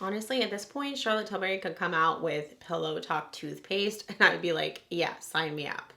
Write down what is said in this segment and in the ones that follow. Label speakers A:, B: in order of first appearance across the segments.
A: Honestly, at this point, Charlotte Tilbury could come out with Pillow Talk toothpaste and I would be like, yeah, sign me up.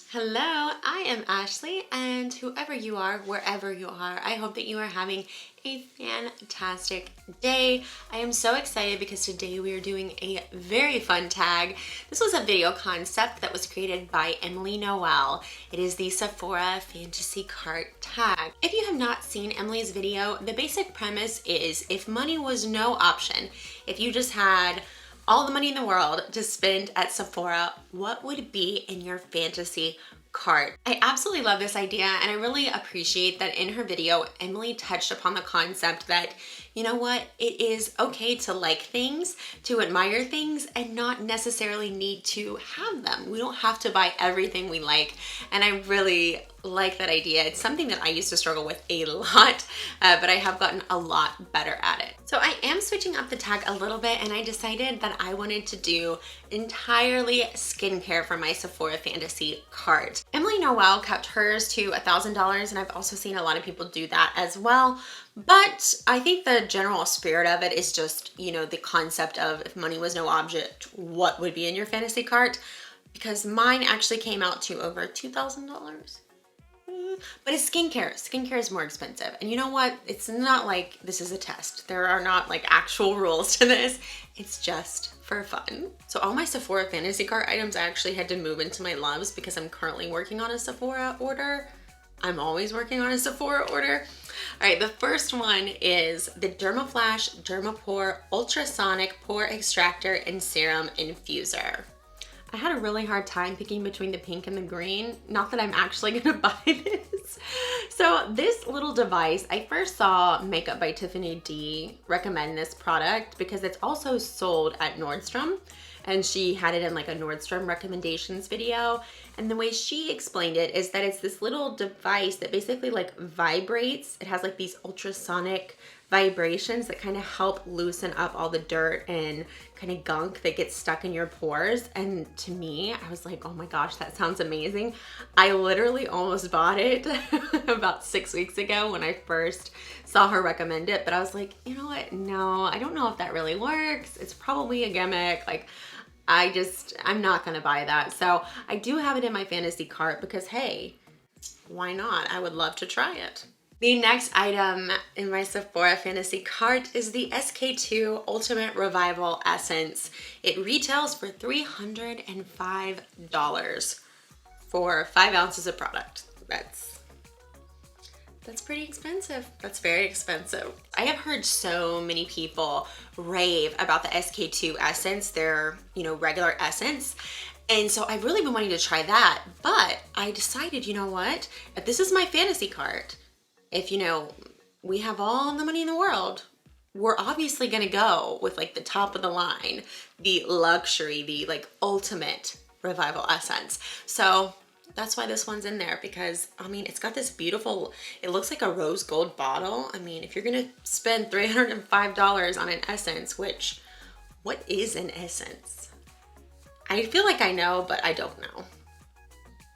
A: Hello, I am Ashley, and whoever you are, wherever you are, I hope that you are having a fantastic day. I am so excited because today we are doing a very fun tag. This was a video concept that was created by Emily Noel. It is the Sephora Fantasy Cart tag. If you have not seen Emily's video, the basic premise is if money was no option, if you just had all the money in the world to spend at Sephora, what would be in your fantasy cart? I absolutely love this idea, and I really appreciate that in her video, Emily touched upon the concept that, you know what, it is okay to like things, to admire things, and not necessarily need to have them. We don't have to buy everything we like, and I really like that idea. It's something that I used to struggle with a lot, but I have gotten a lot better at it. So I am switching up the tag a little bit, and I decided that I wanted to do entirely skincare for my Sephora Fantasy Cart. Emily Noel kept hers to $1,000, and I've also seen a lot of people do that as well. But I think the general spirit of it is just, you know, the concept of if money was no object, what would be in your fantasy cart? Because mine actually came out to over $2,000. But it's skincare. Skincare is more expensive. And you know what? It's not like this is a test. There are not like actual rules to this. It's just for fun. So all my Sephora Fantasy Cart items I actually had to move into my Loves because I'm currently working on a Sephora order. I'm always working on a Sephora order. All right, the first one is the Dermaflash Dermapore Ultrasonic Pore Extractor and Serum Infuser. I had a really hard time picking between the pink and the green. Not that I'm actually gonna buy this. So this little device, I first saw Makeup by Tiffany D recommend this product because it's also sold at Nordstrom, and she had it in like a Nordstrom recommendations video. And the way she explained it is that it's this little device that basically like vibrates. It has like these ultrasonic vibrations that kind of help loosen up all the dirt and kind of gunk that gets stuck in your pores. And to me, I was like, oh my gosh, that sounds amazing. I literally almost bought it about 6 weeks ago when I first saw her recommend it, but I was like, you know what? No, I don't know if that really works. It's probably a gimmick. Like, I'm not gonna buy that. So I do have it in my fantasy cart because hey, why not? I would love to try it. The next item in my Sephora Fantasy Cart is the SK-II Ultimate Revival Essence. It retails for $305 for 5 ounces of product. That's pretty expensive. That's very expensive. I have heard so many people rave about the SK-II Essence, their, you know, regular essence. And so I've really been wanting to try that, but I decided, you know what? If this is my fantasy cart, if, you know, we have all the money in the world, we're obviously gonna go with like the top of the line, the luxury, the like ultimate revival essence. So that's why this one's in there, because I mean, it's got this beautiful, it looks like a rose gold bottle. I mean, if you're gonna spend $305 on an essence, which, what is an essence? I feel like I know, but I don't know.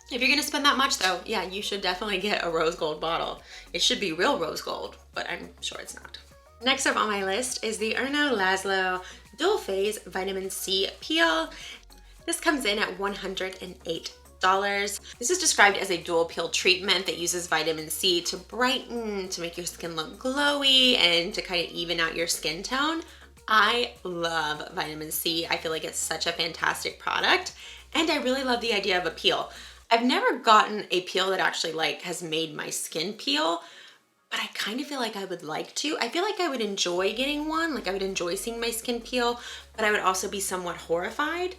A: If you're gonna spend that much though, yeah, you should definitely get a rose gold bottle. It should be real rose gold, but I'm sure it's not. Next up on my list is the Erno Laszlo Dual Phase Vitamin C Peel. This comes in at $108. This is described as a dual peel treatment that uses vitamin C to brighten, to make your skin look glowy, and to kind of even out your skin tone. I love vitamin C. I feel like it's such a fantastic product, and I really love the idea of a peel. I've never gotten a peel that actually like has made my skin peel, but I kind of feel like I would like to. I feel like I would enjoy getting one, like I would enjoy seeing my skin peel, but I would also be somewhat horrified.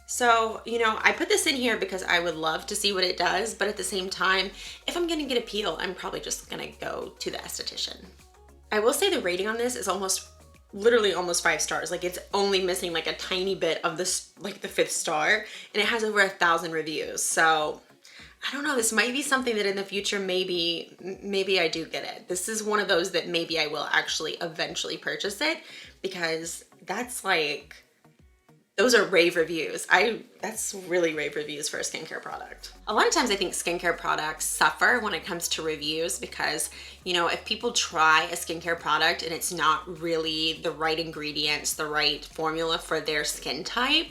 A: So, you know, I put this in here because I would love to see what it does, but at the same time, if I'm gonna get a peel, I'm probably just gonna go to the esthetician. I will say the rating on this is literally almost 5 stars. Like, it's only missing like a tiny bit of this, like the 5th star, and it has over 1,000 reviews. So I don't know, this might be something that in the future, maybe I do get it. This is one of those that maybe I will actually eventually purchase it, because that's like Those are rave reviews. That's really rave reviews for a skincare product. A lot of times I think skincare products suffer when it comes to reviews because, you know, if people try a skincare product and it's not really the right ingredients, the right formula for their skin type,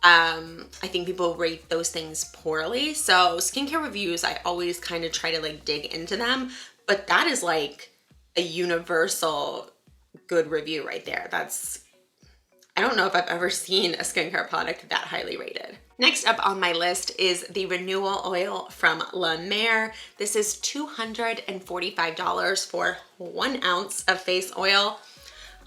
A: I think people rate those things poorly. So skincare reviews, I always kind of try to like dig into them, but that is like a universal good review right there. I don't know if I've ever seen a skincare product that highly rated. Next up on my list is the Renewal Oil from Lemare. This is $245 for 1 ounce of face oil.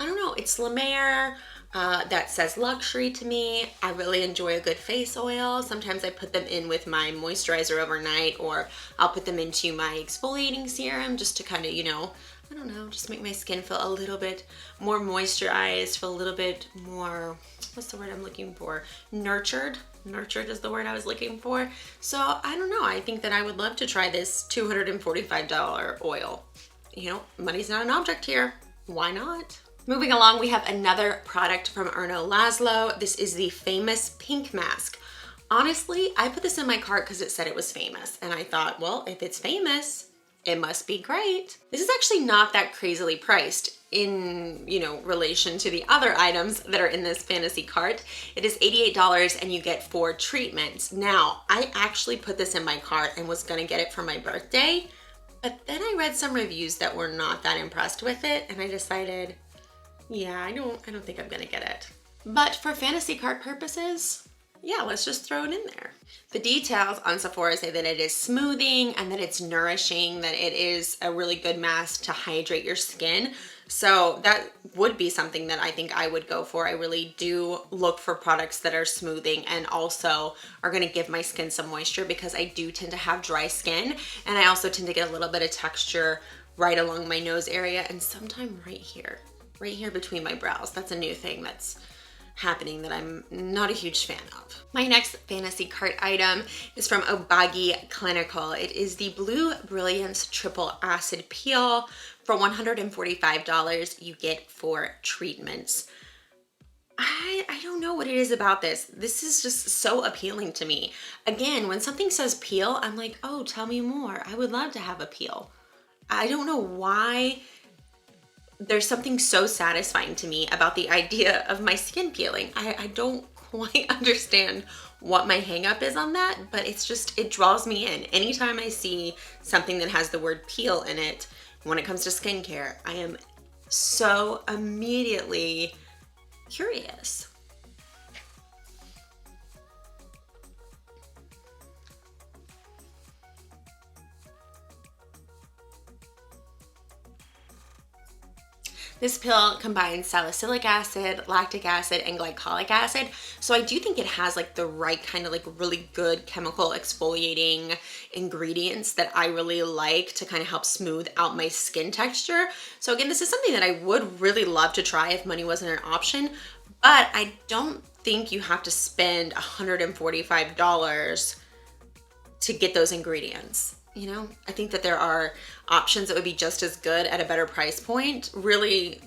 A: I don't know, it's Lemare. That says luxury to me. I really enjoy a good face oil. Sometimes I put them in with my moisturizer overnight, or I'll put them into my exfoliating serum just to kind of, you know, I don't know, just make my skin feel a little bit more moisturized, feel a little bit more, what's the word I'm looking for? Nurtured. Nurtured is the word I was looking for. So I don't know, I think that I would love to try this $245 oil. You know, money's not an object here. Why not? Moving along, we have another product from Erno Laszlo. This is the Famous Pink Mask. Honestly, I put this in my cart because it said it was famous. And I thought, well, if it's famous, it must be great. This is actually not that crazily priced in, you know, relation to the other items that are in this fantasy cart. It is $88 and you get 4 treatments. Now, I actually put this in my cart and was gonna get it for my birthday, but then I read some reviews that were not that impressed with it and I decided, yeah, I don't think I'm gonna get it. But for fantasy cart purposes, yeah, let's just throw it in there. The details on Sephora say that it is smoothing and that it's nourishing, that it is a really good mask to hydrate your skin. So that would be something that I think I would go for. I really do look for products that are smoothing and also are gonna give my skin some moisture because I do tend to have dry skin and I also tend to get a little bit of texture right along my nose area and sometime right here between my brows. That's a new thing that's happening that I'm not a huge fan of. My next fantasy cart item is from Obagi Clinical. It is the Blue Brilliance Triple Acid Peel. For $145, you get 4 treatments. I don't know what it is about this. This is just so appealing to me. Again, when something says peel, I'm like, oh, tell me more. I would love to have a peel. I don't know why. There's something so satisfying to me about the idea of my skin peeling. I don't quite understand what my hang up is on that, but it's just, it draws me in. Anytime I see something that has the word peel in it, when it comes to skincare, I am so immediately curious. This pill combines salicylic acid, lactic acid, and glycolic acid. So I do think it has like the right kind of like really good chemical exfoliating ingredients that I really like to kind of help smooth out my skin texture. So again, this is something that I would really love to try if money wasn't an option, but I don't think you have to spend $145 to get those ingredients. You know, I think that there are options that would be just as good at a better price point. Really,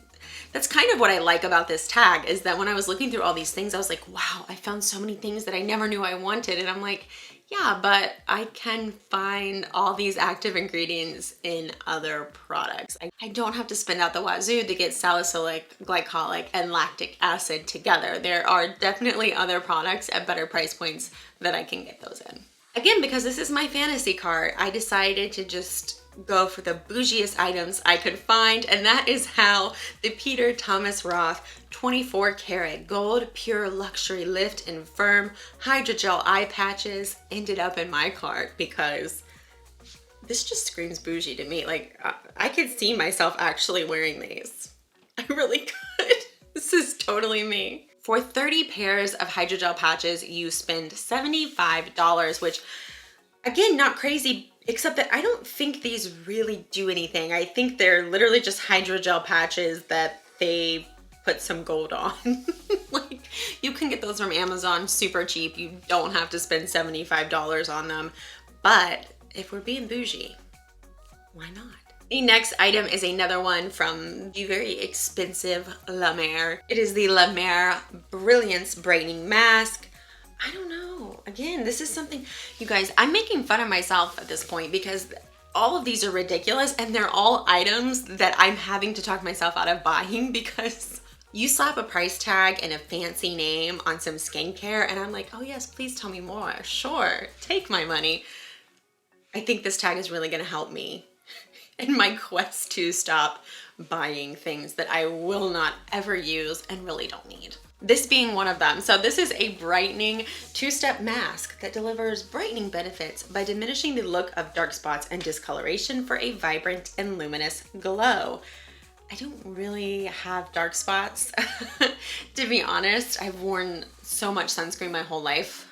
A: that's kind of what I like about this tag, is that when I was looking through all these things, I was like, wow, I found so many things that I never knew I wanted. And I'm like, yeah, but I can find all these active ingredients in other products. I don't have to spend out the wazoo to get salicylic, glycolic, and lactic acid together. There are definitely other products at better price points that I can get those in. Again, because this is my fantasy cart, I decided to just go for the bougiest items I could find, and that is how the Peter Thomas Roth 24 karat gold pure luxury lift and firm hydrogel eye patches ended up in my cart, because this just screams bougie to me. Like, I could see myself actually wearing these. I really could. This is totally me. For 30 pairs of hydrogel patches, you spend $75, which, again, not crazy, except that I don't think these really do anything. I think they're literally just hydrogel patches that they put some gold on. Like, you can get those from Amazon super cheap. You don't have to spend $75 on them. But if we're being bougie, why not? The next item is another one from the very expensive Lemare. It is the Lemare Brilliance Brightening Mask. I don't know. Again, this is something, you guys, I'm making fun of myself at this point because all of these are ridiculous and they're all items that I'm having to talk myself out of buying because you slap a price tag and a fancy name on some skincare and I'm like, oh yes, please tell me more. Sure, take my money. I think this tag is really gonna help me in my quest to stop buying things that I will not ever use and really don't need. This being one of them. So this is a brightening two-step mask that delivers brightening benefits by diminishing the look of dark spots and discoloration for a vibrant and luminous glow. I don't really have dark spots. To be honest, I've worn so much sunscreen my whole life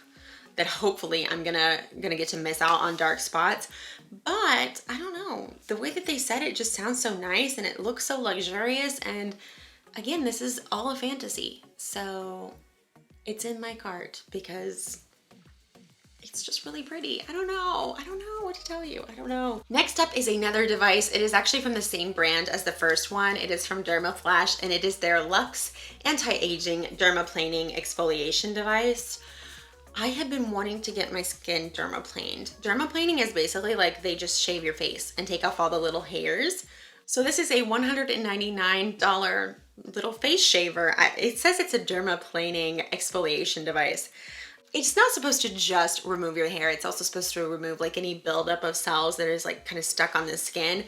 A: that hopefully I'm gonna get to miss out on dark spots. But I don't know, the way that they said it just sounds so nice and it looks so luxurious, and again, this is all a fantasy. So it's in my cart because it's just really pretty. I don't know what to tell you. I don't know. Next up is another device. It is actually from the same brand as the first one. It is from Dermaflash and it is their Luxe Anti-Aging Dermaplaning Exfoliation device. I have been wanting to get my skin dermaplaned. Dermaplaning is basically like they just shave your face and take off all the little hairs. So this is a $199 little face shaver. It says it's a dermaplaning exfoliation device. It's not supposed to just remove your hair. It's also supposed to remove like any buildup of cells that is like kind of stuck on the skin.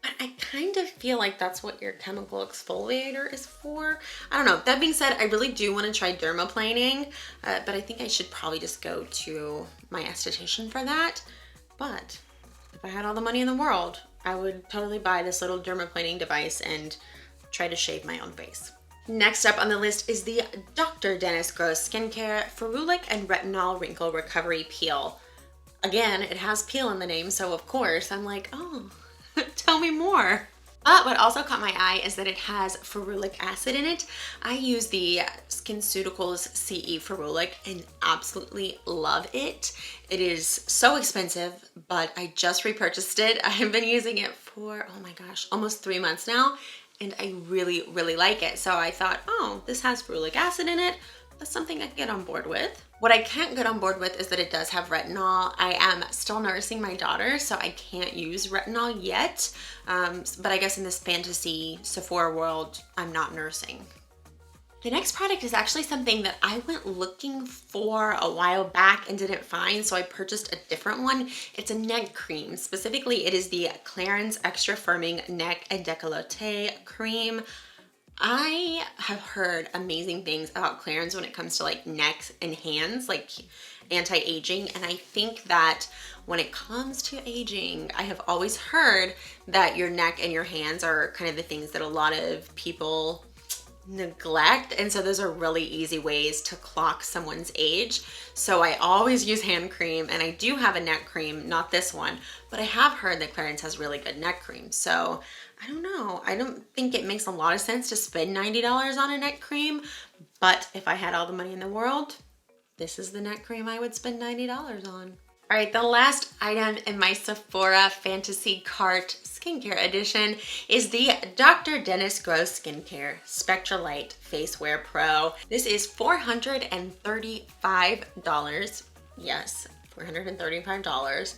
A: But I kind of feel like that's what your chemical exfoliator is for. I don't know. That being said, I really do want to try dermaplaning, but I think I should probably just go to my esthetician for that. But if I had all the money in the world, I would totally buy this little dermaplaning device and try to shave my own face. Next up on the list is the Dr. Dennis Gross Skincare Ferulic and Retinol Wrinkle Recovery Peel. Again, it has peel in the name, so of course I'm like, oh, tell me more. But what also caught my eye is that it has ferulic acid in it. I use the SkinCeuticals CE Ferulic and absolutely love it. It is so expensive, but I just repurchased it. I have been using it for, oh my gosh, almost 3 months now, and I really, really like it. So I thought, oh, this has ferulic acid in it. That's something I can get on board with. What I can't get on board with is that it does have retinol. I am still nursing my daughter, so I can't use retinol yet. But I guess in this fantasy Sephora world, I'm not nursing. The next product is actually something that I went looking for a while back and didn't find, so I purchased a different one. It's a neck cream. Specifically, it is the Clarins Extra Firming Neck and Decollete Cream. I have heard amazing things about Clarins when it comes to like necks and hands, like anti-aging. And I think that when it comes to aging, I have always heard that your neck and your hands are kind of the things that a lot of people neglect, and so those are really easy ways to clock someone's age. So I always use hand cream, and I do have a neck cream, not this one, but I have heard that Clarins has really good neck cream. So I don't know, I don't think it makes a lot of sense to spend $90 on a neck cream, but if I had all the money in the world, this is the neck cream I would spend $90 on. All right, the last item in my Sephora Fantasy Cart skincare edition is the Dr. Dennis Gross Skincare Spectra Light Face Wear Pro. This is $435. Yes, $435.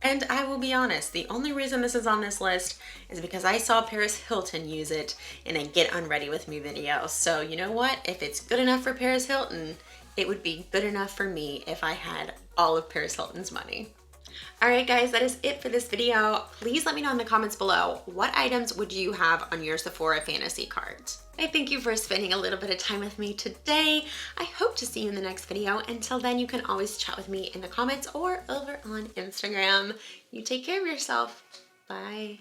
A: And I will be honest, the only reason this is on this list is because I saw Paris Hilton use it in a Get Unready With Me video. So you know what? If it's good enough for Paris Hilton, it would be good enough for me if I had all of Paris Hilton's money. All right, guys, that is it for this video. Please let me know in the comments below, what items would you have on your Sephora Fantasy Cart? I thank you for spending a little bit of time with me today. I hope to see you in the next video. Until then, you can always chat with me in the comments or over on Instagram. You take care of yourself. Bye.